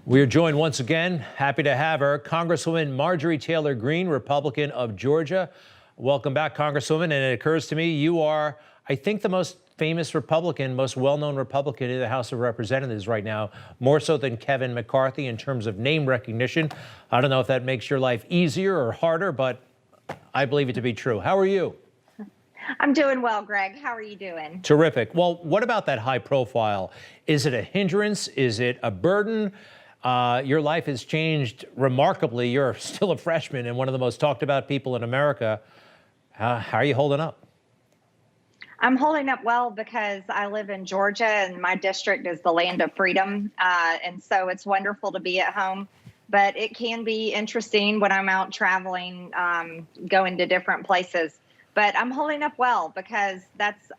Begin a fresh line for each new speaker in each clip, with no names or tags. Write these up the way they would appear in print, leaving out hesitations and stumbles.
We are joined once again, happy to have her, Congresswoman Marjorie Taylor Greene, Republican of Georgia. Welcome back, Congresswoman. And it occurs to me you are, I think, the most famous Republican, most well-known Republican in the House of Representatives right now, more so than Kevin McCarthy in terms of name recognition. I don't know if that makes your life easier or harder, but I believe it to be true. How are you?
I'm doing well, Greg. How are you doing?
Terrific. Well, what about that high profile? Is it a hindrance? Is it a burden? Your life has changed remarkably. You're still a freshman and one of the most talked about people in America. How are you holding up?
I'm holding up well because I live in Georgia and my district is the land of freedom. And so it's wonderful to be at home. But it can be interesting when I'm out traveling, going to different places. But I'm holding up well because that's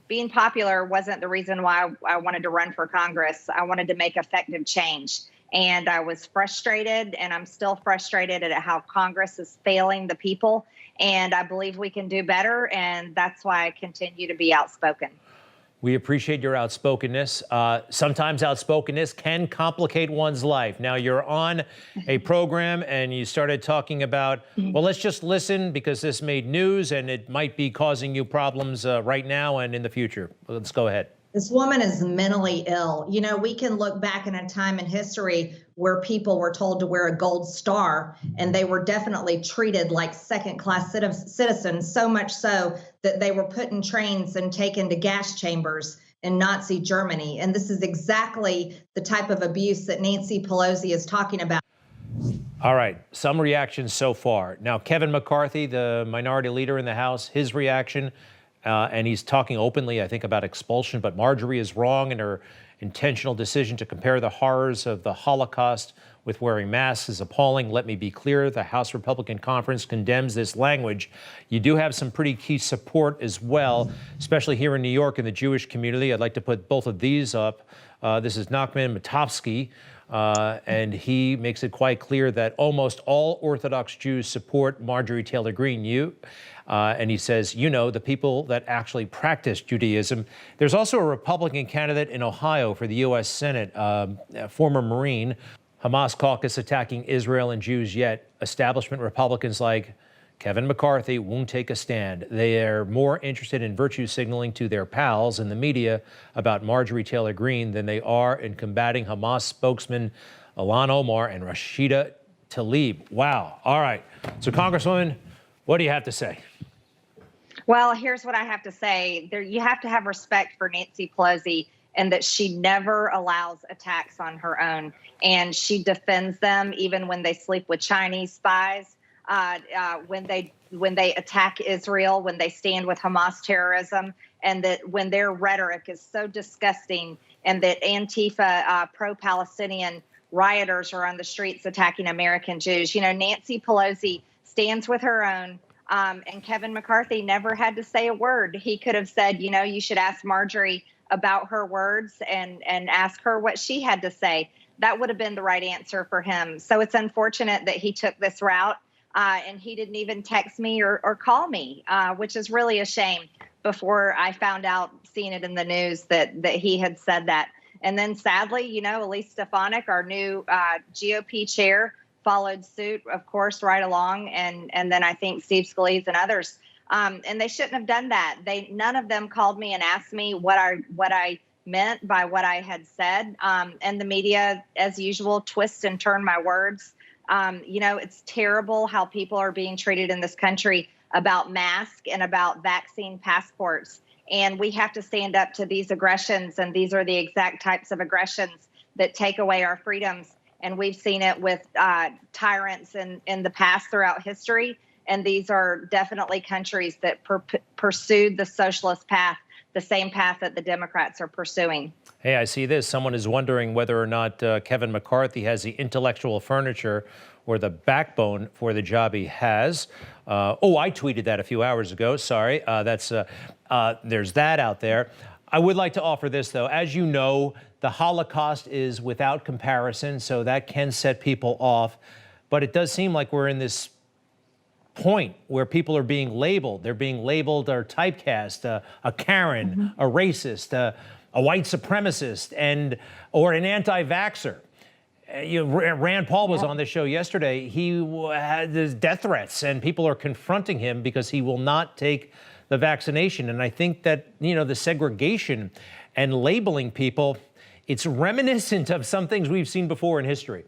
being popular wasn't the reason why I wanted to run for Congress. I wanted to make effective change. And I was frustrated, and I'm still frustrated at how Congress is failing the people. And I believe we can do better, and that's why I continue to be outspoken.
We appreciate your outspokenness. Sometimes outspokenness can complicate one's life. Now, you're on a program, and you started talking about, well, let's just listen because this made news, and it might be causing you problems right now and in the future. Let's go ahead.
This woman is mentally ill. You know, we can look back in a time in history where people were told to wear a gold star, and they were definitely treated like second-class citizens, so much so that they were put in trains and taken to gas chambers in Nazi Germany. And this is exactly the type of abuse that Nancy Pelosi is talking about.
All right, some reactions so far. Now, Kevin McCarthy, the minority leader in the House, his reaction, and he's talking openly, I think, about expulsion, but Marjorie is wrong in her intentional decision to compare the horrors of the Holocaust with wearing masks is appalling. Let me be clear, the House Republican Conference condemns this language. You do have some pretty key support as well, especially here in New York in the Jewish community. I'd like to put both of these up. This is Nachman Matovsky, and he makes it quite clear that almost all Orthodox Jews support Marjorie Taylor Greene. And he says, you know, the people that actually practice Judaism. There's also a Republican candidate in Ohio for the U.S. Senate, a former Marine. Hamas caucus attacking Israel and Jews, yet establishment Republicans like Kevin McCarthy won't take a stand. They are more interested in virtue signaling to their pals in the media about Marjorie Taylor Greene than they are in combating Hamas spokesman Ilhan Omar and Rashida Tlaib. Wow. All right. So, Congresswoman, what do you have to say?
Well, here's what I have to say. You have to have respect for Nancy Pelosi and that she never allows attacks on her own. And she defends them even when they sleep with Chinese spies, when they attack Israel, when they stand with Hamas terrorism, and that when their rhetoric is so disgusting and that Antifa pro-Palestinian rioters are on the streets attacking American Jews. You know, Nancy Pelosi stands with her own. And Kevin McCarthy never had to say a word. He could have said, you know, you should ask Marjorie about her words and ask her what she had to say. That would have been the right answer for him. So it's unfortunate that he took this route and he didn't even text me or call me, which is really a shame before I found out, seeing it in the news, that he had said that. And then sadly, you know, Elise Stefanik, our new GOP chair, followed suit, of course, right along. And then I think Steve Scalise and others. And they shouldn't have done that. None of them called me and asked me what I meant by what I had said. And the media, as usual, twist and turn my words. You know, it's terrible how people are being treated in this country about masks and about vaccine passports. And we have to stand up to these aggressions. And these are the exact types of aggressions that take away our freedoms. And we've seen it with tyrants in the past throughout history. And these are definitely countries that pursued the socialist path, the same path that the Democrats are pursuing.
Hey, I see this. Someone is wondering whether or not Kevin McCarthy has the intellectual furniture or the backbone for the job he has. Oh, I tweeted that a few hours ago. Sorry. There's that out there. I would like to offer this, though. As you know, the Holocaust is without comparison, so that can set people off. But it does seem like we're in this point where people are being labeled. They're being labeled or typecast, a Karen, a racist, a white supremacist, or an anti-vaxxer. Rand Paul was on this show yesterday. He had his death threats, and people are confronting him because he will not take the vaccination. And I think that, the segregation and labeling people, it's reminiscent of some things we've seen before in history.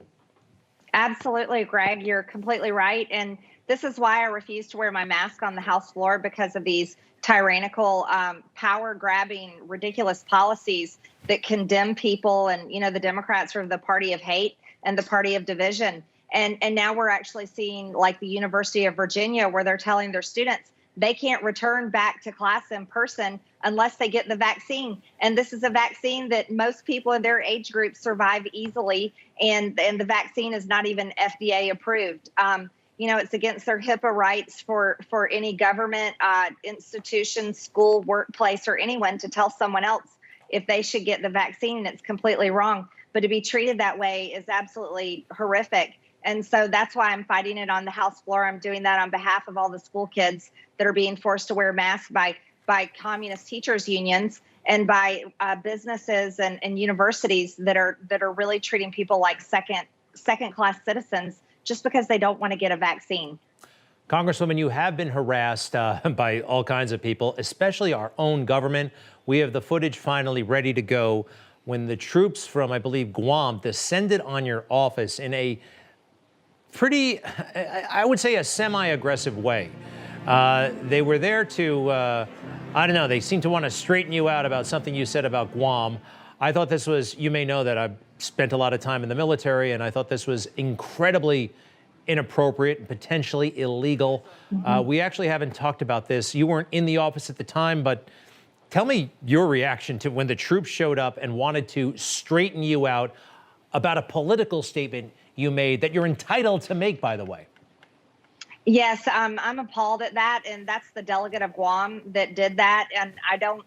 Absolutely, Greg. You're completely right. And this is why I refuse to wear my mask on the House floor, because of these tyrannical, power-grabbing, ridiculous policies that condemn people. And, the Democrats are the party of hate and the party of division. And now we're actually seeing, like, the University of Virginia, where they're telling their students they can't return back to class in person unless they get the vaccine. And this is a vaccine that most people in their age group survive easily. And the vaccine is not even FDA approved. It's against their HIPAA rights for any government, institution, school, workplace, or anyone to tell someone else if they should get the vaccine. And it's completely wrong. But to be treated that way is absolutely horrific. And so that's why I'm fighting it on the House floor. I'm doing that on behalf of all the school kids that are being forced to wear masks by communist teachers unions and by businesses and universities that are really treating people like second class citizens just because they don't want to get a vaccine.
Congresswoman, you have been harassed by all kinds of people, especially our own government. We have the footage finally ready to go when the troops from, I believe, Guam descended on your office in a pretty, I would say, a semi-aggressive way. They were there to, I don't know, they seemed to want to straighten you out about something you said about Guam. I thought this was, you may know that I've spent a lot of time in the military, and I thought this was incredibly inappropriate and potentially illegal. We actually haven't talked about this. You weren't in the office at the time, but tell me your reaction to when the troops showed up and wanted to straighten you out about a political statement you made that you're entitled to make, by the way.
Yes, I'm appalled at that, and that's the delegate of Guam that did that. And I don't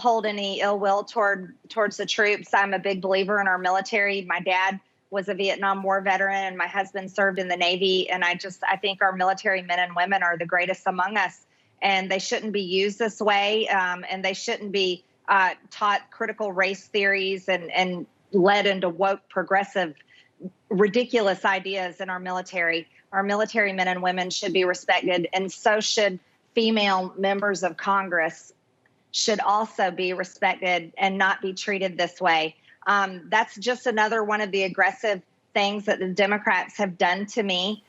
hold any ill will towards the troops. I'm a big believer in our military. My dad was a Vietnam War veteran, and my husband served in the Navy. And I think our military men and women are the greatest among us, and they shouldn't be used this way. And they shouldn't be taught critical race theories and led into woke, progressive, ridiculous ideas in our military. Our military men and women should be respected, and so should female members of Congress should also be respected and not be treated this way. That's just another one of the aggressive things that the Democrats have done to me.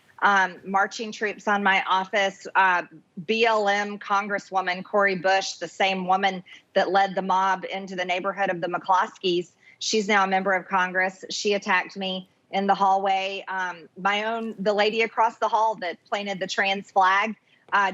Marching troops on my office, BLM Congresswoman Cori Bush, the same woman that led the mob into the neighborhood of the McCloskeys. She's now a member of Congress. She attacked me in the hallway. The lady across the hall that planted the trans flag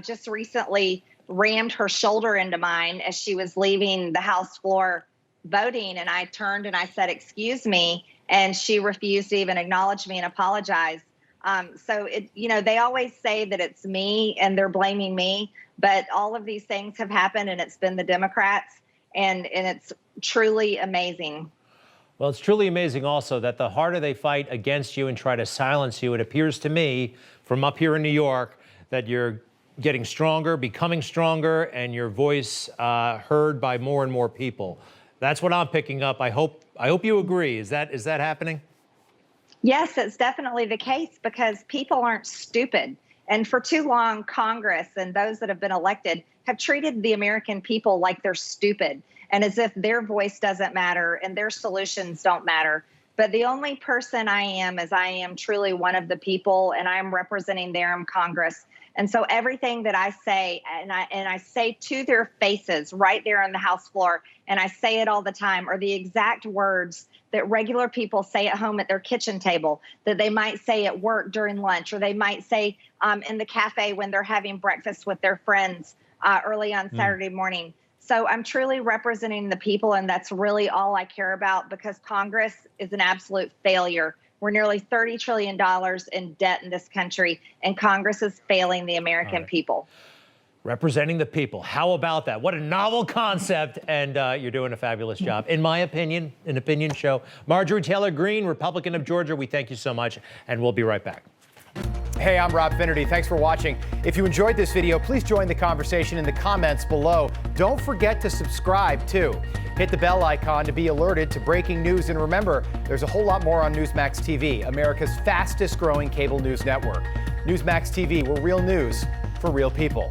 just recently rammed her shoulder into mine as she was leaving the House floor voting. And I turned and I said, "Excuse me." And she refused to even acknowledge me and apologize. They always say that it's me and they're blaming me, but all of these things have happened and it's been the Democrats, and it's truly amazing.
Well, it's truly amazing also that the harder they fight against you and try to silence you, it appears to me from up here in New York that you're getting stronger, becoming stronger, and your voice heard by more and more people. That's what I'm picking up. I hope you agree. Is that happening?
Yes, it's definitely the case, because people aren't stupid. And for too long, Congress and those that have been elected have treated the American people like they're stupid and as if their voice doesn't matter and their solutions don't matter. But the only person I am is I am truly one of the people, and I am representing them in Congress. And so everything that I say, and I say to their faces right there on the House floor, and I say it all the time, are the exact words that regular people say at home at their kitchen table, that they might say at work during lunch, or they might say in the cafe when they're having breakfast with their friends early on Saturday morning. So I'm truly representing the people, and that's really all I care about, because Congress is an absolute failure. We're nearly $30 trillion in debt in this country, and Congress is failing the American people.
Representing the people. How about that? What a novel concept, and you're doing a fabulous job, in my opinion, an opinion show. Marjorie Taylor Greene, Republican of Georgia, we thank you so much, and we'll be right back.
Hey, I'm Rob Finnerty. Thanks for watching. If you enjoyed this video, please join the conversation in the comments below. Don't forget to subscribe, too. Hit the bell icon to be alerted to breaking news. And remember, there's a whole lot more on Newsmax TV, America's fastest growing cable news network. Newsmax TV, we're real news for real people.